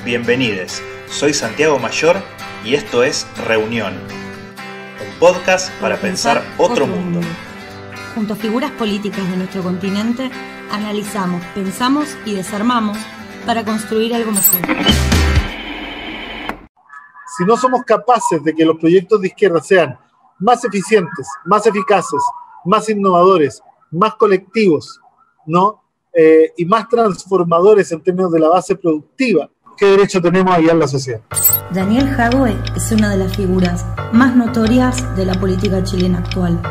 Bienvenides, soy Santiago Mayor y esto es Reunión, un podcast para pensar otro mundo. Junto a figuras políticas de nuestro continente, analizamos, pensamos y desarmamos para construir algo mejor. Si no somos capaces de que los proyectos de izquierda sean más eficientes, más eficaces, más innovadores, más colectivos, ¿no? Y más transformadores en términos de la base productiva, ¿qué derecho tenemos allá en la sociedad? Daniel Jadwe es una de las figuras más notorias de la política chilena actual.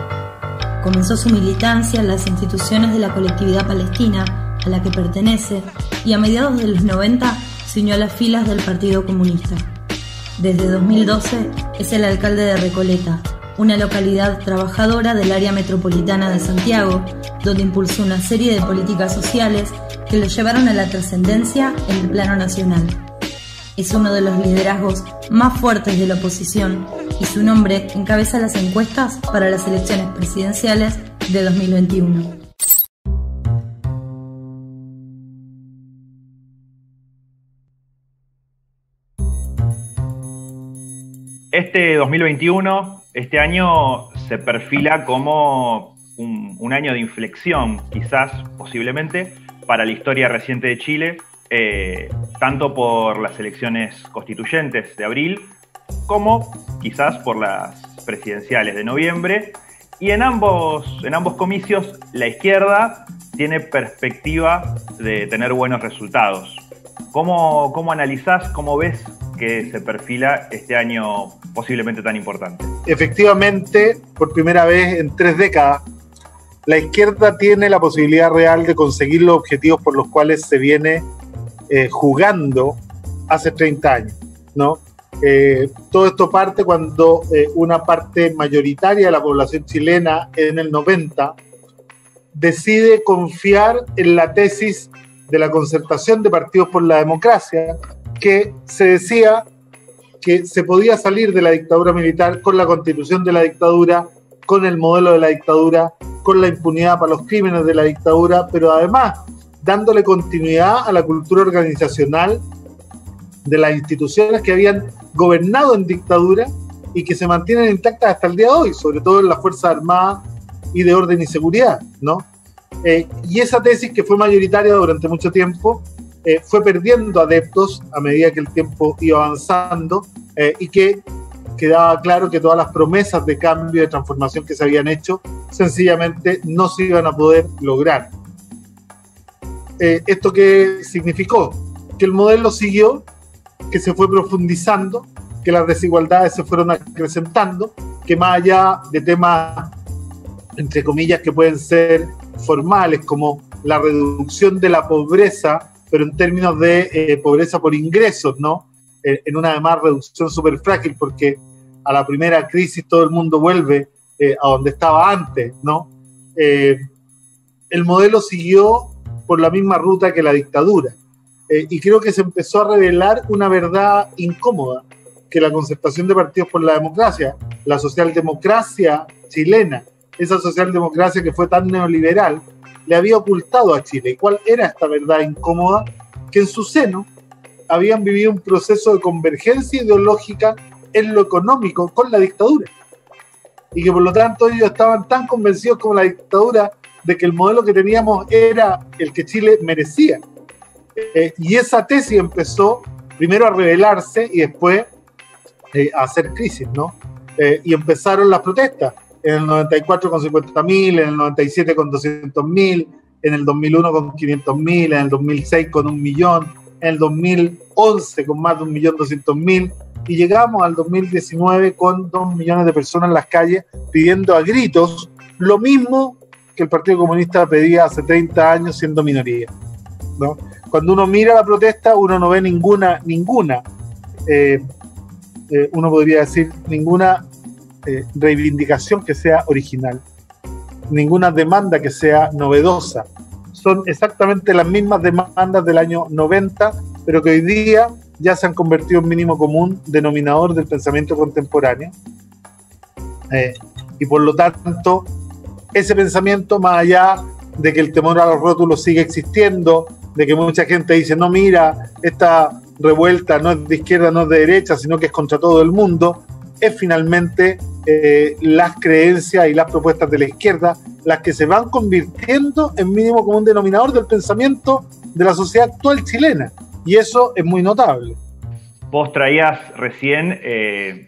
Comenzó su militancia en las instituciones de la colectividad palestina a la que pertenece y a mediados de los 90 se unió a las filas del Partido Comunista. Desde 2012 es el alcalde de Recoleta, una localidad trabajadora del área metropolitana de Santiago, donde impulsó una serie de políticas sociales que lo llevaron a la trascendencia en el plano nacional. Es uno de los liderazgos más fuertes de la oposición y su nombre encabeza las encuestas para las elecciones presidenciales de 2021. Este 2021, este año se perfila como un año de inflexión, quizás, posiblemente, para la historia reciente de Chile, tanto por las elecciones constituyentes de abril, como quizás por las presidenciales de noviembre. Y en ambos comicios, la izquierda tiene perspectiva de tener buenos resultados. ¿Cómo analizás, cómo ves que se perfila este año posiblemente tan importante? Efectivamente, por primera vez en 3 décadas, la izquierda tiene la posibilidad real de conseguir los objetivos por los cuales se viene jugando hace 30 años, ¿no? Todo esto parte cuando una parte mayoritaria de la población chilena en el 90 decide confiar en la tesis de la concertación de partidos por la democracia, que se decía que se podía salir de la dictadura militar con la constitución de la dictadura, con el modelo de la dictadura, con la impunidad para los crímenes de la dictadura, pero además dándole continuidad a la cultura organizacional de las instituciones que habían gobernado en dictadura y que se mantienen intactas hasta el día de hoy, sobre todo en las Fuerzas Armadas y de orden y seguridad, ¿no? Y esa tesis, que fue mayoritaria durante mucho tiempo, fue perdiendo adeptos a medida que el tiempo iba avanzando, y que quedaba claro que todas las promesas de cambio, de transformación que se habían hecho, sencillamente no se iban a poder lograr. ¿Esto qué significó? Que el modelo siguió, que se fue profundizando, que las desigualdades se fueron acrecentando, que más allá de temas, entre comillas, que pueden ser formales, como la reducción de la pobreza, pero en términos de pobreza por ingresos, ¿no? En una además reducción súper frágil, porque a la primera crisis todo el mundo vuelve a donde estaba antes, ¿no? El modelo siguió por la misma ruta que la dictadura, y creo que se empezó a revelar una verdad incómoda, que la concertación de partidos por la democracia, la socialdemocracia chilena, esa socialdemocracia que fue tan neoliberal, le había ocultado a Chile. ¿Y cuál era esta verdad incómoda? Que en su seno habían vivido un proceso de convergencia ideológica en lo económico con la dictadura. Y que por lo tanto ellos estaban tan convencidos como la dictadura de que el modelo que teníamos era el que Chile merecía. Y esa tesis empezó primero a revelarse y después a hacer crisis, ¿no? Y empezaron las protestas. En el 94 con 50.000, en el 97 con 200.000, en el 2001 con 500.000, en el 2006 con 1 millón, en el 2011 con más de 1.200.000, y llegamos al 2019 con 2 millones de personas en las calles pidiendo a gritos lo mismo que el Partido Comunista pedía hace 30 años siendo minoría, ¿no? Cuando uno mira la protesta, uno no ve ninguna, uno podría decir ninguna reivindicación que sea original, ninguna demanda que sea novedosa. Son exactamente las mismas demandas del año 90, pero que hoy día ya se han convertido en mínimo común denominador del pensamiento contemporáneo, y por lo tanto ese pensamiento, más allá de que el temor a los rótulos sigue existiendo, de que mucha gente dice, no, mira, esta revuelta no es de izquierda, no es de derecha, sino que es contra todo el mundo, es finalmente las creencias y las propuestas de la izquierda las que se van convirtiendo en mínimo común denominador del pensamiento de la sociedad actual chilena. Y eso es muy notable. Vos traías recién,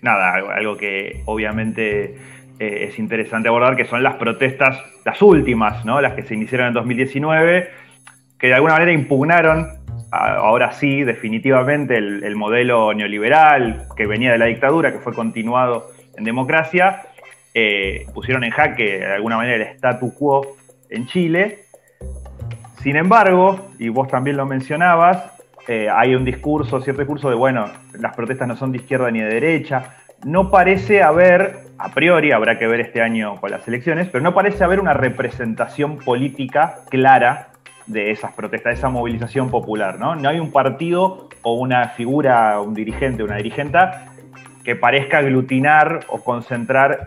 algo que obviamente es interesante abordar, que son las protestas, las últimas, ¿no? Las que se iniciaron en 2019, que de alguna manera impugnaron, ahora sí, definitivamente, el modelo neoliberal que venía de la dictadura, que fue continuado en democracia, pusieron en jaque de alguna manera el statu quo en Chile. Sin embargo, y vos también lo mencionabas, hay cierto discurso de, bueno, las protestas no son de izquierda ni de derecha. No parece haber, a priori, habrá que ver este año con las elecciones, pero no parece haber una representación política clara de esas protestas, de esa movilización popular, ¿no? No hay un partido o una figura, un dirigente, una dirigenta que parezca aglutinar o concentrar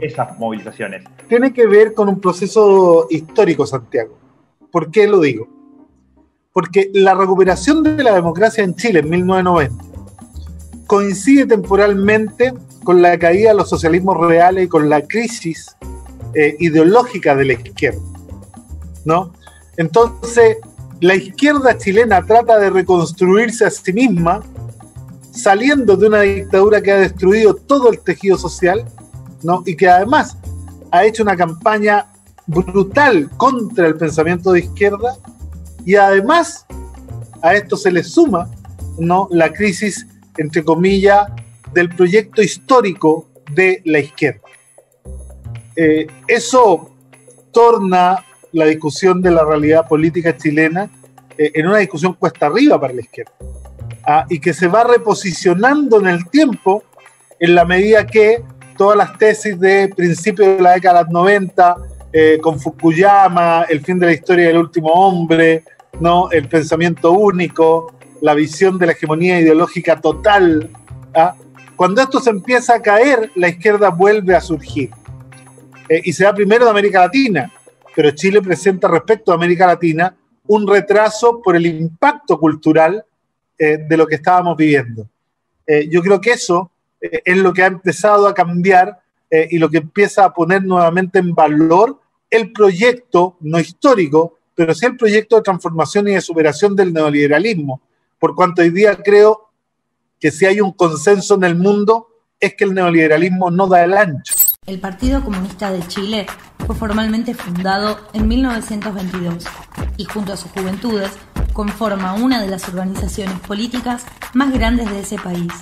esas movilizaciones. Tiene que ver con un proceso histórico, Santiago. ¿Por qué lo digo? Porque la recuperación de la democracia en Chile en 1990 coincide temporalmente con la caída de los socialismos reales y con la crisis ideológica de la izquierda, ¿no? Entonces, la izquierda chilena trata de reconstruirse a sí misma, saliendo de una dictadura que ha destruido todo el tejido social, ¿no? Y que además ha hecho una campaña brutal contra el pensamiento de izquierda, y además a esto se le suma, ¿no?, la crisis, entre comillas, del proyecto histórico de la izquierda. Eso torna la discusión de la realidad política chilena en una discusión cuesta arriba para la izquierda, y que se va reposicionando en el tiempo en la medida que todas las tesis de principios de la década de los 90, con Fukuyama, el fin de la historia del último hombre, ¿no?, el pensamiento único, la visión de la hegemonía ideológica total, cuando esto se empieza a caer, la izquierda vuelve a surgir, y se da primero de América Latina, pero Chile presenta respecto a América Latina un retraso por el impacto cultural de lo que estábamos viviendo. Yo creo que eso es lo que ha empezado a cambiar y lo que empieza a poner nuevamente en valor el proyecto, no histórico, pero sí el proyecto de transformación y de superación del neoliberalismo, por cuanto hoy día creo que si hay un consenso en el mundo es que el neoliberalismo no da el ancho. El Partido Comunista de Chile fue formalmente fundado en 1922 y junto a sus juventudes conforma una de las organizaciones políticas más grandes de ese país.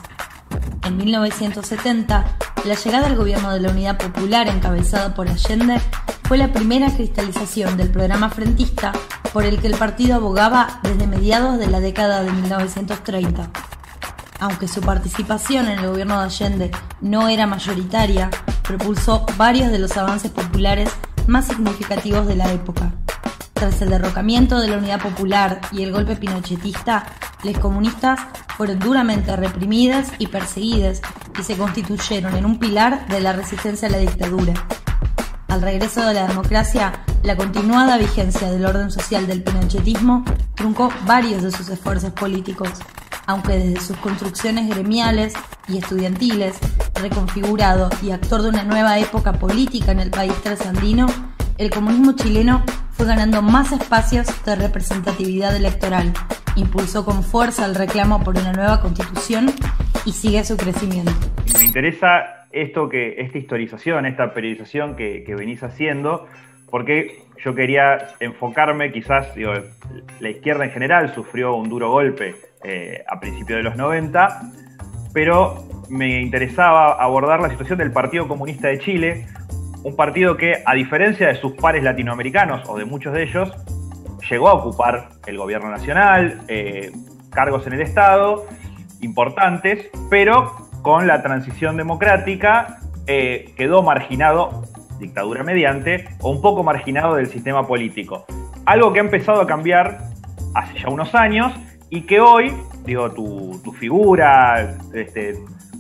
En 1970, la llegada al gobierno de la Unidad Popular encabezada por Allende fue la primera cristalización del programa frentista por el que el partido abogaba desde mediados de la década de 1930. Aunque su participación en el gobierno de Allende no era mayoritaria, propulsó varios de los avances populares más significativos de la época. Tras el derrocamiento de la Unidad Popular y el golpe pinochetista, los comunistas fueron duramente reprimidas y perseguidas y se constituyeron en un pilar de la resistencia a la dictadura. Al regreso de la democracia, la continuada vigencia del orden social del pinochetismo truncó varios de sus esfuerzos políticos, aunque desde sus construcciones gremiales y estudiantiles, reconfigurado y actor de una nueva época política en el país trasandino, el comunismo chileno fue ganando más espacios de representatividad electoral, impulsó con fuerza el reclamo por una nueva constitución y sigue su crecimiento. Me interesa esta historización, esta periodización que venís haciendo, porque yo quería enfocarme, quizás, la izquierda en general sufrió un duro golpe a principios de los 90, pero me interesaba abordar la situación del Partido Comunista de Chile, un partido que, a diferencia de sus pares latinoamericanos, o de muchos de ellos, llegó a ocupar el gobierno nacional, cargos en el Estado importantes, pero con la transición democrática quedó marginado, dictadura mediante, o un poco marginado del sistema político. Algo que ha empezado a cambiar hace ya unos años y que hoy, tu figura,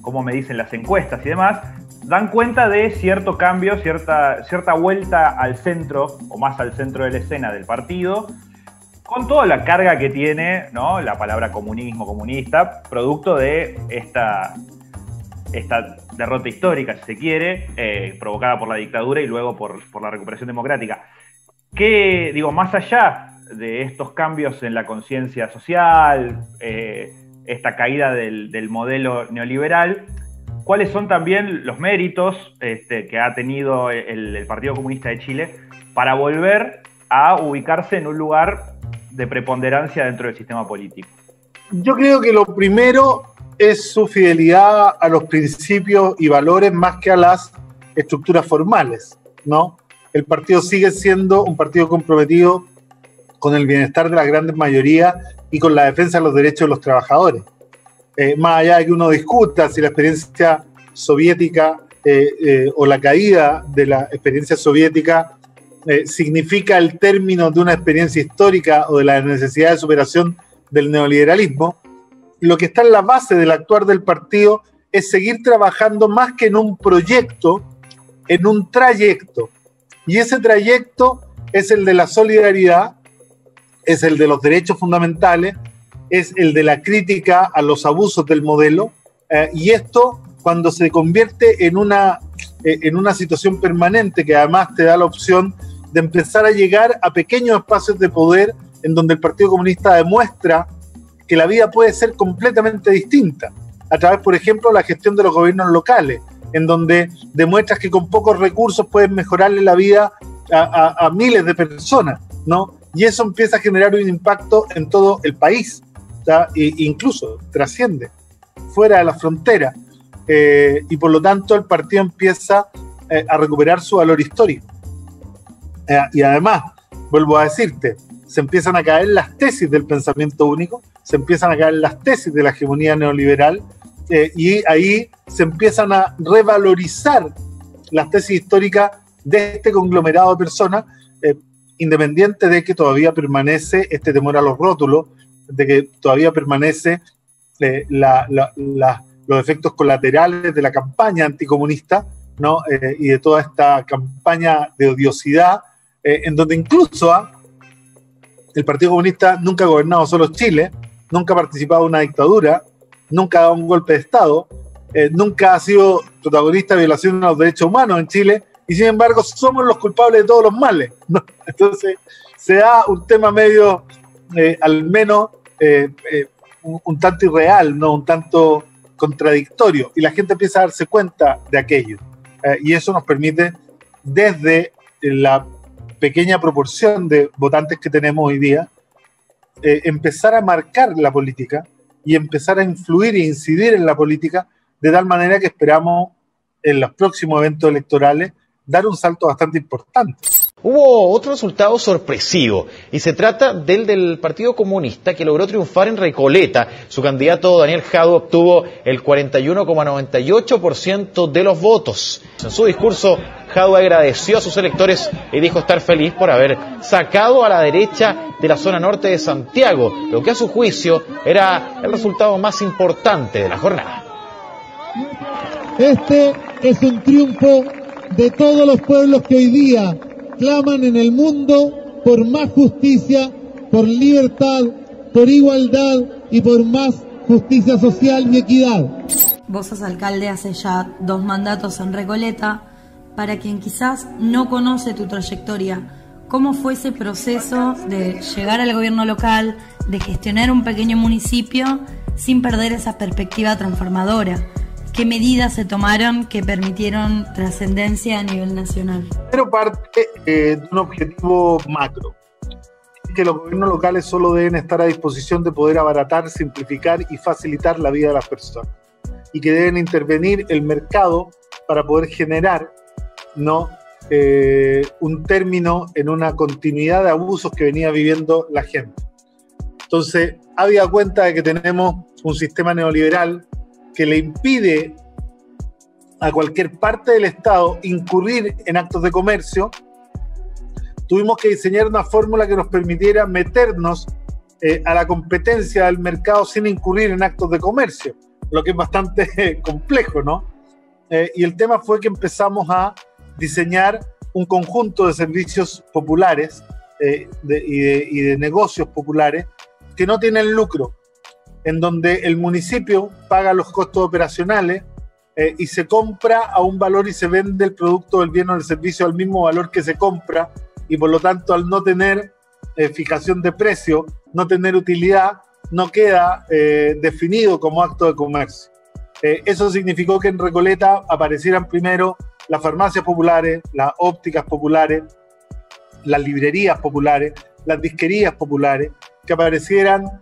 cómo me dicen las encuestas y demás, dan cuenta de cierto cambio, cierta vuelta al centro, o más al centro de la escena del partido, con toda la carga que tiene, ¿no?, la palabra comunismo, comunista, producto de esta derrota histórica, si se quiere, provocada por la dictadura y luego por la recuperación democrática. ¿Qué, digo, más allá de estos cambios en la conciencia social, esta caída del modelo neoliberal, cuáles son también los méritos que ha tenido el Partido Comunista de Chile para volver a ubicarse en un lugar de preponderancia dentro del sistema político? Yo creo que lo primero es su fidelidad a los principios y valores más que a las estructuras formales, ¿no? El partido sigue siendo un partido comprometido con el bienestar de la gran mayoría y con la defensa de los derechos de los trabajadores. Más allá de que uno discuta si la experiencia soviética o la caída de la experiencia soviética significa el término de una experiencia histórica o de la necesidad de superación del neoliberalismo, lo que está en la base del actuar del partido es seguir trabajando más que en un proyecto, en un trayecto. Y ese trayecto es el de la solidaridad, es el de los derechos fundamentales, es el de la crítica a los abusos del modelo, y esto, cuando se convierte en una situación permanente que además te da la opción de empezar a llegar a pequeños espacios de poder en donde el Partido Comunista demuestra que la vida puede ser completamente distinta, a través, por ejemplo, de la gestión de los gobiernos locales, en donde demuestras que con pocos recursos puedes mejorarle la vida a miles de personas, ¿no? Y eso empieza a generar un impacto en todo el país, ¿tá? E incluso trasciende fuera de la frontera, y por lo tanto el partido empieza a recuperar su valor histórico. Y además, vuelvo a decirte, se empiezan a caer las tesis del pensamiento único, se empiezan a caer las tesis de la hegemonía neoliberal, y ahí se empiezan a revalorizar las tesis históricas de este conglomerado de personas, independiente de que todavía permanece este temor a los rótulos, de que todavía permanece los efectos colaterales de la campaña anticomunista, ¿no? Y de toda esta campaña de odiosidad, en donde incluso el Partido Comunista nunca ha gobernado solo Chile, nunca ha participado en una dictadura, nunca ha dado un golpe de Estado, nunca ha sido protagonista de violación de los derechos humanos en Chile, y sin embargo somos los culpables de todos los males, ¿no? Entonces se da un tema medio, al menos, un tanto irreal, ¿no? Un tanto contradictorio, y la gente empieza a darse cuenta de aquello, y eso nos permite, desde la pequeña proporción de votantes que tenemos hoy día, empezar a marcar la política y empezar a influir e incidir en la política, de tal manera que esperamos en los próximos eventos electorales dar un salto bastante importante. Hubo otro resultado sorpresivo, y se trata del Partido Comunista, que logró triunfar en Recoleta. Su candidato Daniel Jadue obtuvo el 41,98% de los votos. En su discurso, Jadue agradeció a sus electores y dijo estar feliz por haber sacado a la derecha de la zona norte de Santiago, lo que a su juicio era el resultado más importante de la jornada. Este es un triunfo de todos los pueblos que hoy día claman en el mundo por más justicia, por libertad, por igualdad y por más justicia social y equidad. Vos sos alcalde hace ya 2 mandatos en Recoleta. Para quien quizás no conoce tu trayectoria, ¿cómo fue ese proceso de llegar al gobierno local, de gestionar un pequeño municipio sin perder esa perspectiva transformadora? ¿Qué medidas se tomaron que permitieron trascendencia a nivel nacional? Pero parte de un objetivo macro, que los gobiernos locales solo deben estar a disposición de poder abaratar, simplificar y facilitar la vida de las personas, y que deben intervenir el mercado para poder generar, ¿no?, un término en una continuidad de abusos que venía viviendo la gente. Entonces, habida cuenta de que tenemos un sistema neoliberal que le impide a cualquier parte del Estado incurrir en actos de comercio, tuvimos que diseñar una fórmula que nos permitiera meternos a la competencia del mercado sin incurrir en actos de comercio, lo que es bastante complejo, ¿no? Y el tema fue que empezamos a diseñar un conjunto de servicios populares y de negocios populares que no tienen lucro, en donde el municipio paga los costos operacionales y se compra a un valor y se vende el producto, el bien o el servicio al mismo valor que se compra, y por lo tanto al no tener fijación de precio, no tener utilidad, no queda definido como acto de comercio. Eso significó que en Recoleta aparecieran primero las farmacias populares, las ópticas populares, las librerías populares, las disquerías populares, que aparecieran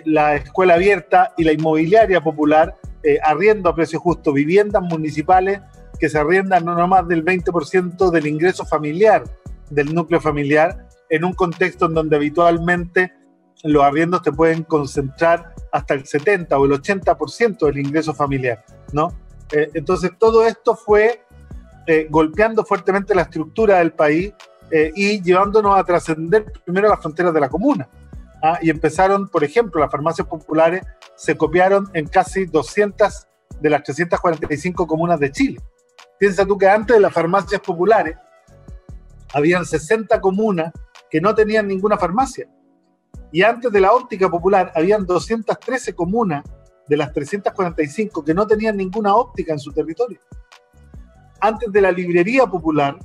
la escuela abierta y la inmobiliaria popular, arriendo a precio justo, viviendas municipales que se arriendan no más del 20% del ingreso familiar, del núcleo familiar, en un contexto en donde habitualmente los arriendos te pueden concentrar hasta el 70 o el 80% del ingreso familiar, ¿no? Entonces todo esto fue golpeando fuertemente la estructura del país y llevándonos a trascender primero las fronteras de la comuna. Y empezaron, por ejemplo, las farmacias populares se copiaron en casi 200 de las 345 comunas de Chile. Piensa tú que antes de las farmacias populares habían 60 comunas que no tenían ninguna farmacia. Y antes de la óptica popular habían 213 comunas de las 345 que no tenían ninguna óptica en su territorio. Antes de la librería popular,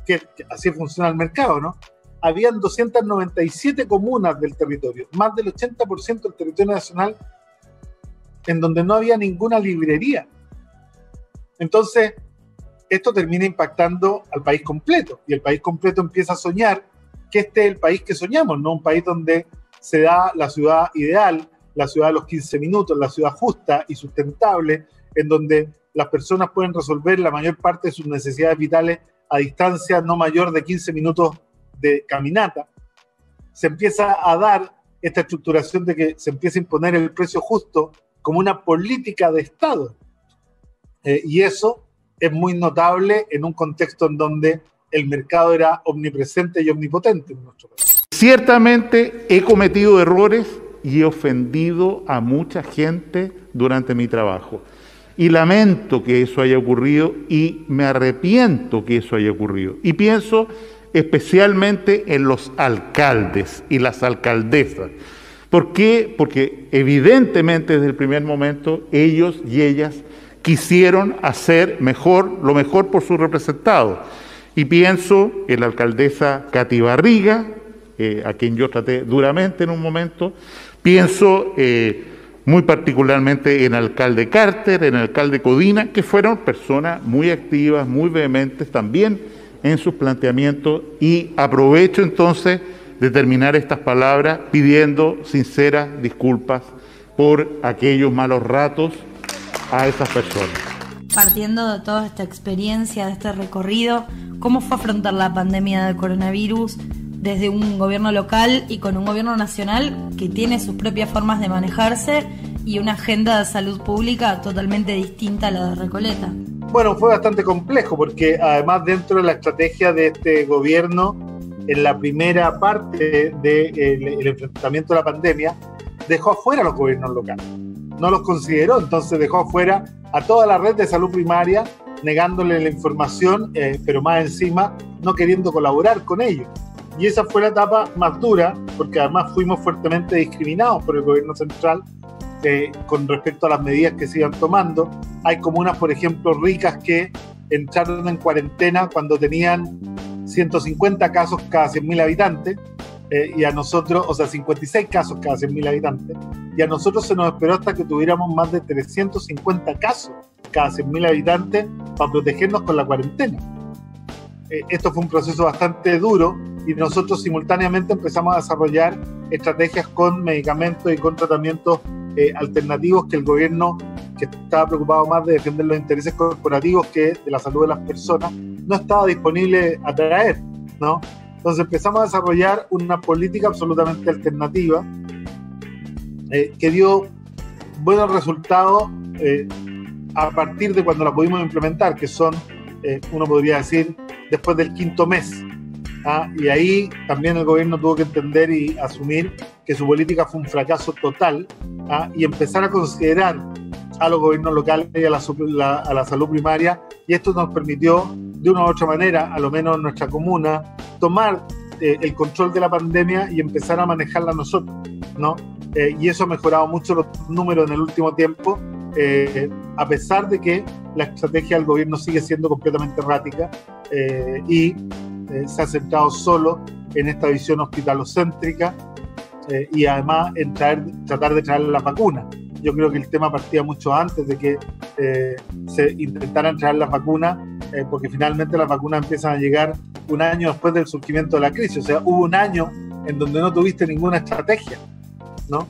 que así funciona el mercado, ¿no? Habían 297 comunas del territorio, más del 80% del territorio nacional, en donde no había ninguna librería. Entonces, esto termina impactando al país completo, y el país completo empieza a soñar que este es el país que soñamos, ¿no? Un país donde se da la ciudad ideal, la ciudad de los 15 minutos, la ciudad justa y sustentable, en donde las personas pueden resolver la mayor parte de sus necesidades vitales a distancia no mayor de 15 minutos de caminata. Se empieza a dar esta estructuración de que se empieza a imponer el precio justo como una política de Estado. Y eso es muy notable en un contexto en donde el mercado era omnipresente y omnipotente en nuestro país. Ciertamente he cometido errores y he ofendido a mucha gente durante mi trabajo. Y lamento que eso haya ocurrido y me arrepiento que eso haya ocurrido. Y pienso especialmente en los alcaldes y las alcaldesas. ¿Por qué? Porque evidentemente desde el primer momento ellos y ellas quisieron hacer lo mejor por sus representados. Y pienso en la alcaldesa Katy Barriga, a quien yo traté duramente en un momento. Pienso muy particularmente en el alcalde Carter, en el alcalde Codina, que fueron personas muy activas, muy vehementes también en sus planteamientos, y aprovecho entonces de terminar estas palabras pidiendo sinceras disculpas por aquellos malos ratos a esas personas. Partiendo de toda esta experiencia, de este recorrido, ¿cómo fue afrontar la pandemia del coronavirus desde un gobierno local y con un gobierno nacional que tiene sus propias formas de manejarse y una agenda de salud pública totalmente distinta a la de Recoleta? Bueno, fue bastante complejo porque además dentro de la estrategia de este gobierno, en la primera parte del enfrentamiento a la pandemia, dejó afuera a los gobiernos locales. No los consideró, entonces dejó afuera a toda la red de salud primaria, negándole la información, pero más encima no queriendo colaborar con ellos. Y esa fue la etapa más dura, porque además fuimos fuertemente discriminados por el gobierno central con respecto a las medidas que se iban tomando. Hay comunas, por ejemplo, ricas que entraron en cuarentena cuando tenían 150 casos cada 100.000 habitantes, y a nosotros, o sea, 56 casos cada 100.000 habitantes, y a nosotros se nos esperó hasta que tuviéramos más de 350 casos cada 100.000 habitantes para protegernos con la cuarentena. Esto fue un proceso bastante duro, y nosotros simultáneamente empezamos a desarrollar estrategias con medicamentos y con tratamientos alternativos que el gobierno, que estaba preocupado más de defender los intereses corporativos que de la salud de las personas, no estaba disponible a traer, ¿no? Entonces empezamos a desarrollar una política absolutamente alternativa que dio buenos resultados a partir de cuando la pudimos implementar, que son, uno podría decir, después del 5.º mes. Y ahí también el gobierno tuvo que entender y asumir que su política fue un fracaso total, y empezar a considerar a los gobiernos locales y a la salud primaria, y esto nos permitió de una u otra manera, a lo menos en nuestra comuna, tomar el control de la pandemia y empezar a manejarla nosotros, ¿no? Y eso ha mejorado mucho los números en el último tiempo, a pesar de que la estrategia del gobierno sigue siendo completamente errática y se ha centrado solo en esta visión hospitalocéntrica y además en tratar de traer las vacunas. Yo creo que el tema partía mucho antes de que se intentaran traer las vacunas, porque finalmente las vacunas empiezan a llegar un año después del surgimiento de la crisis. O sea, hubo un año en donde no tuviste ninguna estrategia, ¿no?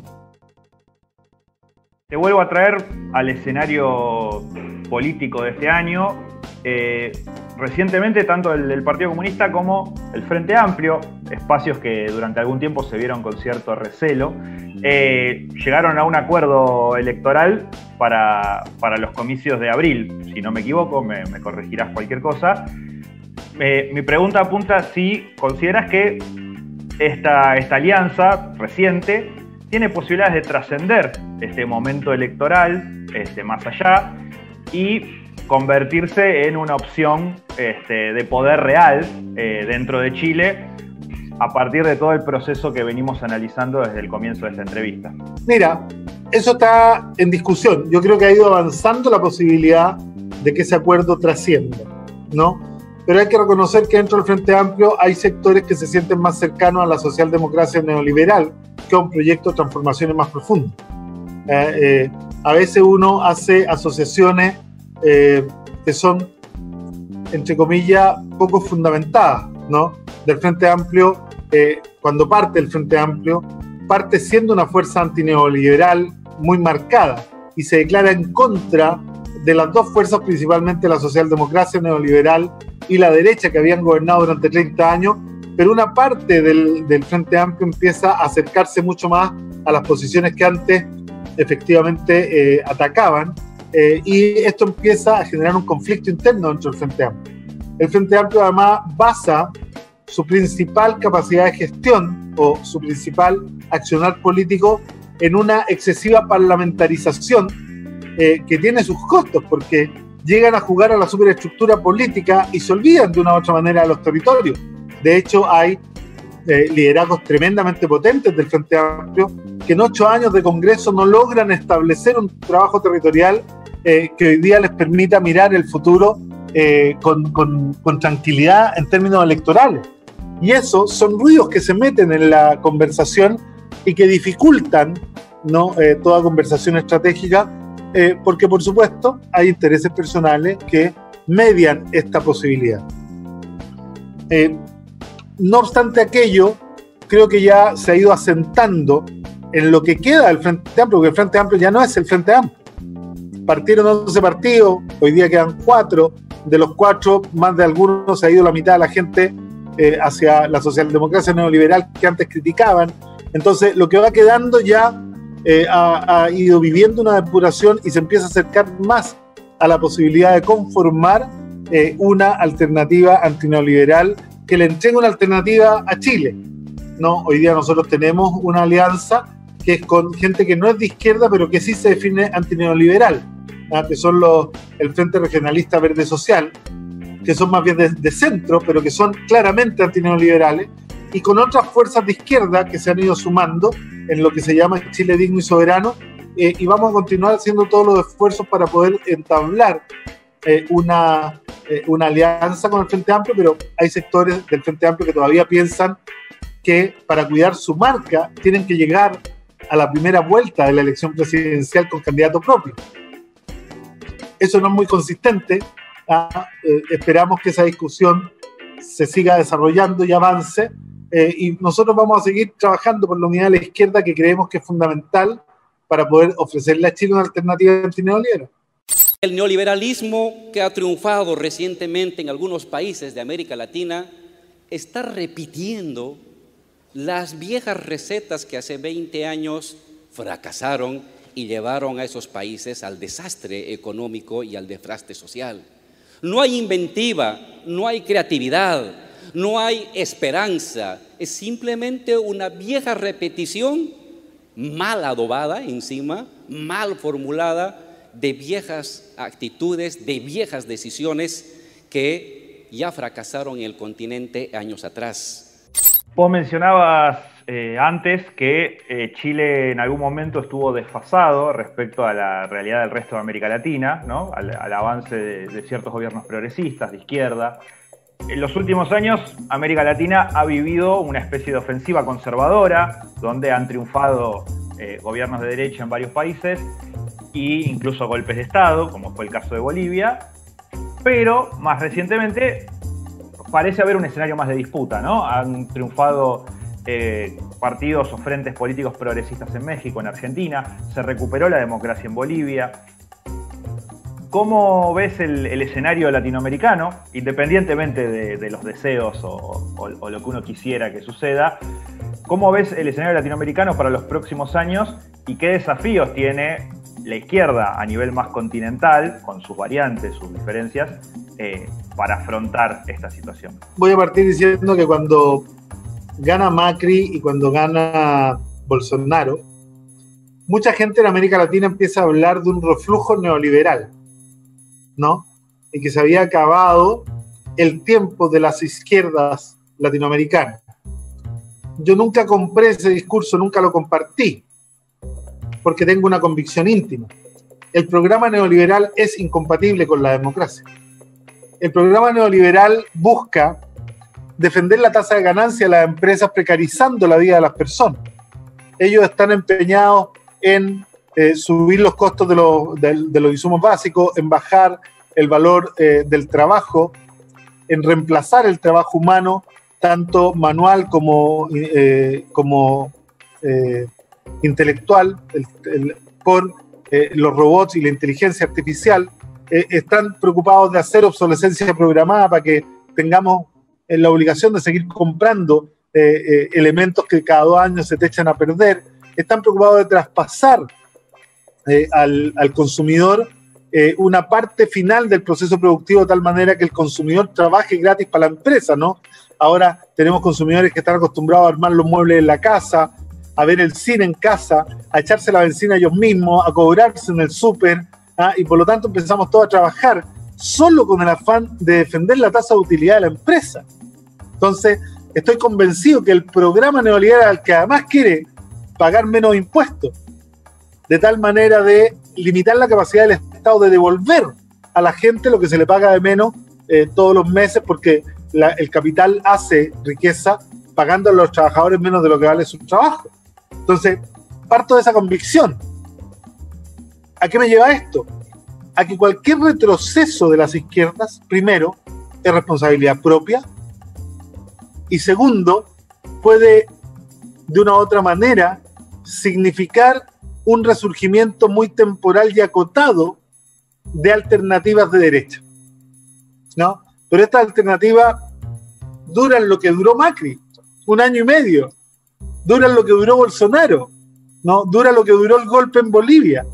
Te vuelvo a traer al escenario político de este año. Recientemente, tanto el Partido Comunista como el Frente Amplio, espacios que durante algún tiempo se vieron con cierto recelo, llegaron a un acuerdo electoral para los comicios de abril. Si no me equivoco, me corregirás cualquier cosa. Mi pregunta apunta si consideras que esta alianza reciente tiene posibilidades de trascender este momento electoral más allá y convertirse en una opción de poder real dentro de Chile a partir de todo el proceso que venimos analizando desde el comienzo de esta entrevista. Mira, eso está en discusión. Yo creo que ha ido avanzando la posibilidad de que ese acuerdo trascienda, ¿no? Pero hay que reconocer que dentro del Frente Amplio hay sectores que se sienten más cercanos a la socialdemocracia neoliberal que a un proyecto de transformaciones más profundo. A veces uno hace asociaciones que son, entre comillas, poco fundamentadas, ¿no? Del Frente Amplio, cuando parte el Frente Amplio, parte siendo una fuerza antineoliberal muy marcada y se declara en contra de las dos fuerzas, principalmente la socialdemocracia neoliberal y la derecha, que habían gobernado durante 30 años, pero una parte del Frente Amplio empieza a acercarse mucho más a las posiciones que antes efectivamente atacaban, y esto empieza a generar un conflicto interno dentro del Frente Amplio. El Frente Amplio además basa su principal capacidad de gestión o su principal accionar político en una excesiva parlamentarización que tiene sus costos, porque llegan a jugar a la superestructura política y se olvidan de una u otra manera de los territorios. De hecho, hay liderazgos tremendamente potentes del Frente Amplio que en 8 años de Congreso no logran establecer un trabajo territorial que hoy día les permita mirar el futuro con tranquilidad en términos electorales. Y eso son ruidos que se meten en la conversación y que dificultan, ¿no? Toda conversación estratégica, porque por supuesto hay intereses personales que median esta posibilidad. No obstante aquello, creo que ya se ha ido asentando en lo que queda del Frente Amplio, porque el Frente Amplio ya no es el Frente Amplio. Partieron 11 partidos, hoy día quedan 4, de los 4, más de algunos se ha ido la mitad de la gente hacia la socialdemocracia neoliberal que antes criticaban. Entonces, lo que va quedando ya ha ido viviendo una depuración y se empieza a acercar más a la posibilidad de conformar una alternativa antineoliberal que le entregue una alternativa a Chile, ¿no? Hoy día nosotros tenemos una alianza que es con gente que no es de izquierda, pero que sí se define antineoliberal, ¿no? Que son el Frente Regionalista Verde Social, que son más bien de centro, pero que son claramente antineoliberales, y con otras fuerzas de izquierda que se han ido sumando en lo que se llama Chile Digno y Soberano, y vamos a continuar haciendo todos los esfuerzos para poder entablar una alianza con el Frente Amplio, pero hay sectores del Frente Amplio que todavía piensan que para cuidar su marca tienen que llegar a la primera vuelta de la elección presidencial con candidato propio. Eso no es muy consistente. Esperamos que esa discusión se siga desarrollando y avance, y nosotros vamos a seguir trabajando por la unidad de la izquierda, que creemos que es fundamental para poder ofrecerle a Chile una alternativa antineoliberal. El neoliberalismo que ha triunfado recientemente en algunos países de América Latina está repitiendo las viejas recetas que hace 20 años fracasaron y llevaron a esos países al desastre económico y al desastre social. No hay inventiva, no hay creatividad, no hay esperanza. Es simplemente una vieja repetición mal adobada encima, mal formulada, de viejas actitudes, de viejas decisiones que ya fracasaron en el continente años atrás. Vos mencionabas antes que Chile en algún momento estuvo desfasado respecto a la realidad del resto de América Latina, ¿no? Al avance de ciertos gobiernos progresistas, de izquierda. En los últimos años, América Latina ha vivido una especie de ofensiva conservadora, donde han triunfado gobiernos de derecha en varios países e incluso golpes de Estado, como fue el caso de Bolivia, pero más recientemente parece haber un escenario más de disputa, ¿no? Han triunfado partidos o frentes políticos progresistas en México, en Argentina, se recuperó la democracia en Bolivia. ¿Cómo ves el escenario latinoamericano, independientemente de los deseos o lo que uno quisiera que suceda? ¿Cómo ves el escenario latinoamericano para los próximos años y qué desafíos tiene la izquierda a nivel más continental, con sus variantes, sus diferencias, para afrontar esta situación? Voy a partir diciendo que cuando gana Macri y cuando gana Bolsonaro, mucha gente en América Latina empieza a hablar de un reflujo neoliberal, ¿no? Y que se había acabado el tiempo de las izquierdas latinoamericanas. Yo nunca compré ese discurso, nunca lo compartí, porque tengo una convicción íntima. El programa neoliberal es incompatible con la democracia. El programa neoliberal busca defender la tasa de ganancia de las empresas precarizando la vida de las personas. Ellos están empeñados en subir los costos de los insumos básicos, en bajar el valor del trabajo, en reemplazar el trabajo humano, tanto manual como intelectual, por los robots y la inteligencia artificial. Están preocupados de hacer obsolescencia programada para que tengamos la obligación de seguir comprando elementos que cada 2 años se te echan a perder. Están preocupados de traspasar al consumidor una parte final del proceso productivo de tal manera que el consumidor trabaje gratis para la empresa, ¿no? Ahora tenemos consumidores que están acostumbrados a armar los muebles en la casa, a ver el cine en casa, a echarse la benzina ellos mismos, a cobrarse en el súper, y por lo tanto empezamos todos a trabajar solo con el afán de defender la tasa de utilidad de la empresa. Entonces, estoy convencido que el programa neoliberal, que además quiere pagar menos impuestos, de tal manera de limitar la capacidad del Estado de devolver a la gente lo que se le paga de menos todos los meses, porque el capital hace riqueza pagando a los trabajadores menos de lo que vale su trabajo. Entonces, parto de esa convicción. ¿A qué me lleva esto? A que cualquier retroceso de las izquierdas, primero, es responsabilidad propia, y segundo, puede de una u otra manera significar un resurgimiento muy temporal y acotado de alternativas de derecha, ¿no? Pero estas alternativas duran lo que duró Macri, 1 año y medio, duran lo que duró Bolsonaro, ¿no? Dura lo que duró el golpe en Bolivia,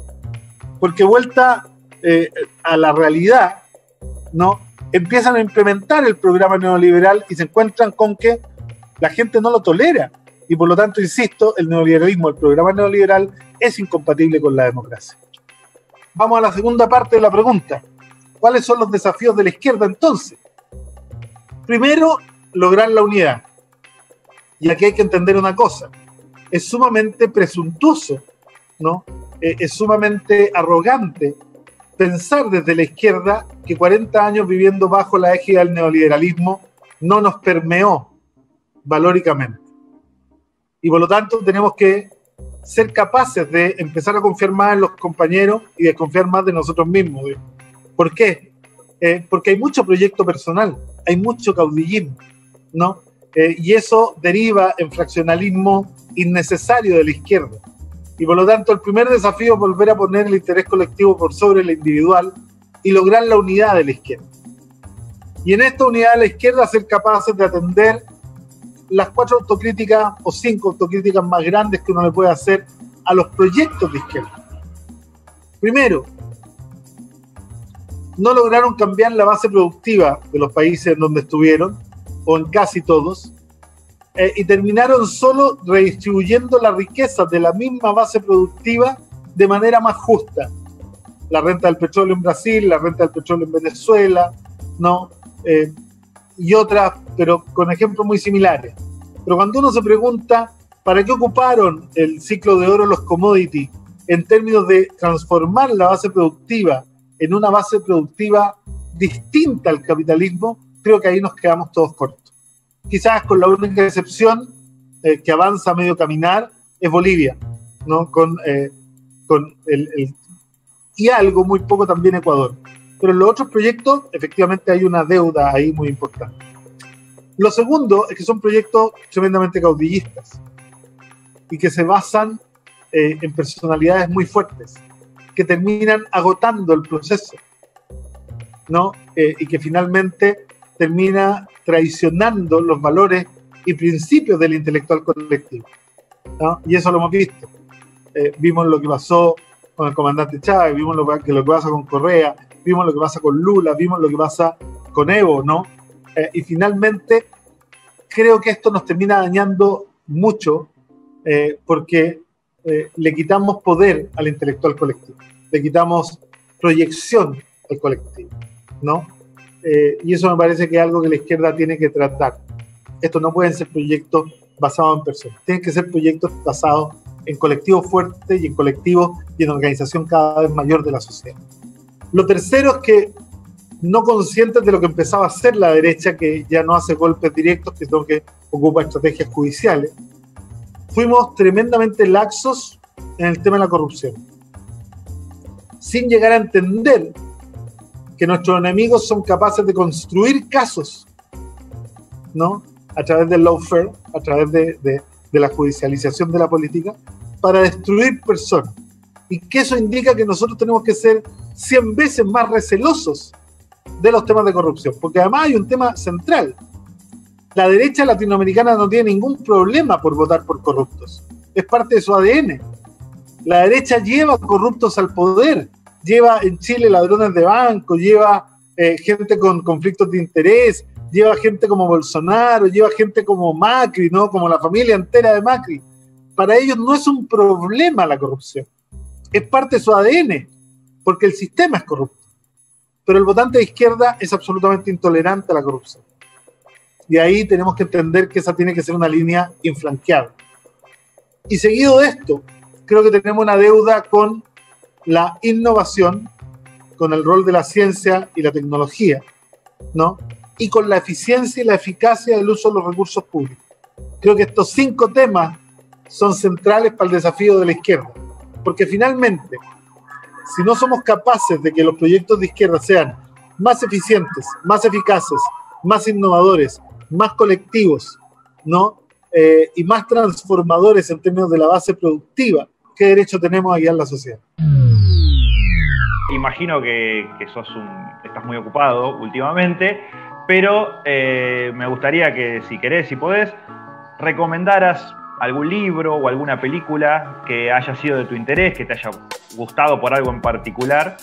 porque vuelta a la realidad, ¿no? Empiezan a implementar el programa neoliberal y se encuentran con que la gente no lo tolera, y por lo tanto, insisto, el neoliberalismo, el programa neoliberal es incompatible con la democracia. Vamos a la segunda parte de la pregunta. ¿Cuáles son los desafíos de la izquierda entonces? Primero, lograr la unidad. Y aquí hay que entender una cosa. Es sumamente presuntuoso, ¿no? Es sumamente arrogante pensar desde la izquierda que 40 años viviendo bajo la égida del neoliberalismo no nos permeó valóricamente. Y por lo tanto tenemos que ser capaces de empezar a confiar más en los compañeros y de confiar más de nosotros mismos. ¿Por qué? Porque hay mucho proyecto personal, hay mucho caudillismo, ¿no? Y eso deriva en fraccionalismo innecesario de la izquierda. Y por lo tanto el primer desafío es volver a poner el interés colectivo por sobre el individual y lograr la unidad de la izquierda. Y en esta unidad de la izquierda ser capaces de atender las 4 autocríticas o 5 autocríticas más grandes que uno le puede hacer a los proyectos de izquierda. Primero, no lograron cambiar la base productiva de los países en donde estuvieron, o en casi todos, y terminaron solo redistribuyendo la riqueza de la misma base productiva de manera más justa. La renta del petróleo en Brasil, la renta del petróleo en Venezuela, ¿no? Y otras, pero con ejemplos muy similares. Pero cuando uno se pregunta, ¿para qué ocuparon el ciclo de oro los commodities en términos de transformar la base productiva en una base productiva distinta al capitalismo? Creo que ahí nos quedamos todos cortos. Quizás con la única excepción que avanza a medio caminar es Bolivia, ¿no? Y algo muy poco también Ecuador. Pero en los otros proyectos efectivamente hay una deuda ahí muy importante. Lo segundo es que son proyectos tremendamente caudillistas y que se basan en personalidades muy fuertes, que terminan agotando el proceso, ¿no? Y que finalmente termina traicionando los valores y principios del intelectual colectivo, ¿no? Y eso lo hemos visto. Vimos lo que pasó con el comandante Chávez, vimos lo que pasa con Correa, vimos lo que pasa con Lula, vimos lo que pasa con Evo, ¿no? Y finalmente creo que esto nos termina dañando mucho porque le quitamos poder al intelectual colectivo, le quitamos proyección al colectivo, ¿no? Y eso me parece que es algo que la izquierda tiene que tratar. Estos no pueden ser proyectos basados en personas, tienen que ser proyectos basados en colectivos fuertes y en colectivos y en organización cada vez mayor de la sociedad. Lo tercero es que, no conscientes de lo que empezaba a hacer la derecha, que ya no hace golpes directos, que ocupa estrategias judiciales, fuimos tremendamente laxos en el tema de la corrupción, sin llegar a entender que nuestros enemigos son capaces de construir casos, ¿no? A través del lawfare, a través de la judicialización de la política, para destruir personas. Y que eso indica que nosotros tenemos que ser 100 veces más recelosos de los temas de corrupción, porque además hay un tema central. La derecha latinoamericana no tiene ningún problema por votar por corruptos, es parte de su ADN. La derecha lleva corruptos al poder, lleva en Chile ladrones de banco, lleva gente con conflictos de interés, lleva gente como Bolsonaro, lleva gente como Macri, ¿no? Como la familia entera de Macri. Para ellos no es un problema la corrupción, es parte de su ADN, porque el sistema es corrupto. Pero el votante de izquierda es absolutamente intolerante a la corrupción. Y ahí tenemos que entender que esa tiene que ser una línea infranqueable. Y seguido de esto, creo que tenemos una deuda con la innovación, con el rol de la ciencia y la tecnología, ¿no? Y con la eficiencia y la eficacia del uso de los recursos públicos. Creo que estos 5 temas son centrales para el desafío de la izquierda. Porque finalmente, si no somos capaces de que los proyectos de izquierda sean más eficientes, más eficaces, más innovadores, más colectivos, ¿no? Y más transformadores en términos de la base productiva, ¿qué derecho tenemos a guiar la sociedad? Imagino que estás muy ocupado últimamente, pero me gustaría que, si querés, si podés, recomendaras algún libro o alguna película que haya sido de tu interés, que te haya gustado por algo en particular,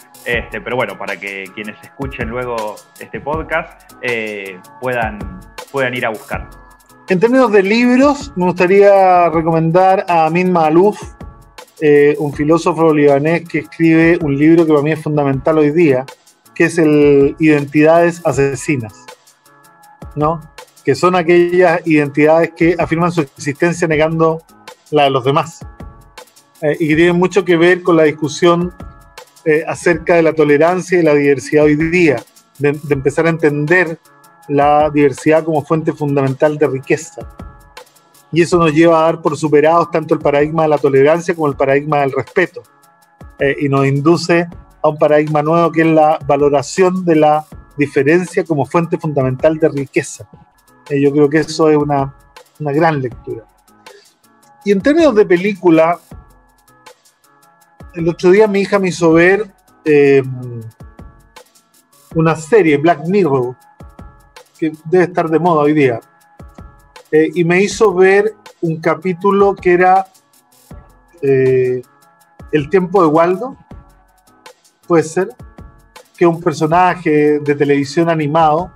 pero bueno, para que quienes escuchen luego este podcast puedan ir a buscar. En términos de libros, me gustaría recomendar a Amin Maalouf, un filósofo libanés que escribe un libro que para mí es fundamental hoy día, que es el Identidades Asesinas, ¿no? Que son aquellas identidades que afirman su existencia negando la de los demás, y que tienen mucho que ver con la discusión acerca de la tolerancia y la diversidad hoy día, de empezar a entender la diversidad como fuente fundamental de riqueza. Y eso nos lleva a dar por superados tanto el paradigma de la tolerancia como el paradigma del respeto, y nos induce a un paradigma nuevo que es la valoración de la diferencia como fuente fundamental de riqueza. Yo creo que eso es una gran lectura. Y en términos de película, el otro día mi hija me hizo ver una serie, Black Mirror, que debe estar de moda hoy día, y me hizo ver un capítulo que era El tiempo de Waldo, puede ser, que es un personaje de televisión animado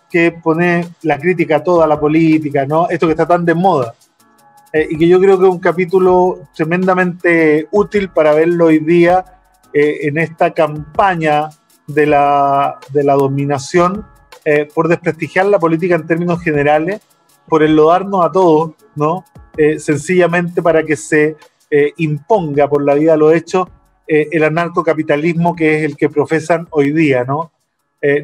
que pone la crítica a toda la política, ¿no? Esto que está tan de moda, y que yo creo que es un capítulo tremendamente útil para verlo hoy día en esta campaña de la dominación por desprestigiar la política en términos generales por enlodarnos a todos, ¿no? Sencillamente para que se imponga por la vía de los hechos el anarcocapitalismo que es el que profesan hoy día, ¿no?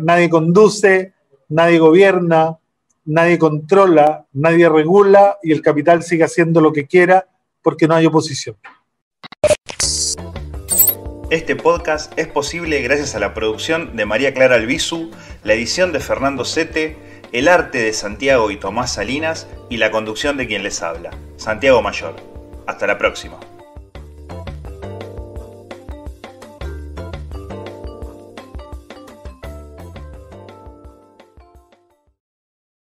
Nadie conduce, nadie gobierna, nadie controla, nadie regula y el capital sigue haciendo lo que quiera porque no hay oposición. Este podcast es posible gracias a la producción de María Clara Albizu, la edición de Fernando Sete, el arte de Santiago y Tomás Salinas y la conducción de quien les habla, Santiago Mayor. Hasta la próxima.